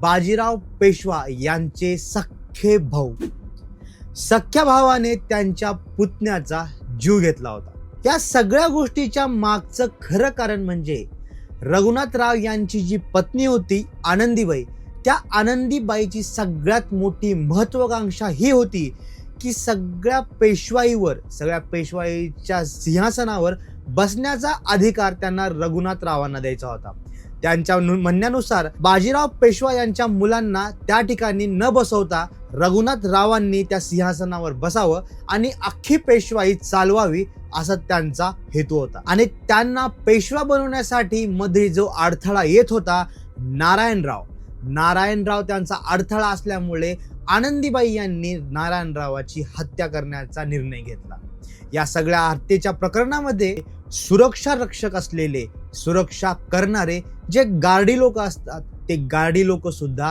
बाजीराव पेशवा यांचे सख्खे भाऊ. सख्ख्या भावाने त्यांच्या पुतण्याचा जीव घेतला होता. या सगळ्या गोष्टीच्या मागचं खरं कारण म्हणजे रघुनाथराव यांची जी पत्नी होती आनंदीबाई, त्या आनंदीबाईची सगळ्यात मोठी महत्वाकांक्षा ही होती की सगळ्या पेशवाईच्या सिंहासनावर बसण्याचा अधिकार त्यांना रघुनाथरावांना द्यायचा होता. त्यांच्या म्हणण्यानुसार बाजीराव पेशवा यांच्या मुलांना त्या ठिकाणी न बसवता रघुनाथरावांनी त्या सिंहासनावर बसावं आणि अख्खी पेशवाई चालवावी असा त्यांचा हेतू होता. आणि त्यांना पेशवा बनवण्यासाठी मध्ये जो अडथळा येत होता नारायणराव त्यांचा अडथळा असल्यामुळे आनंदीबाई यांनी नारायणरावाची हत्या करण्याचा निर्णय घेतला. या सगळ्या हत्येच्या प्रकरणामध्ये सुरक्षा रक्षक असलेले, सुरक्षा करणारे जे गार्डी लोक असतात, ते गार्डी लोक सुद्धा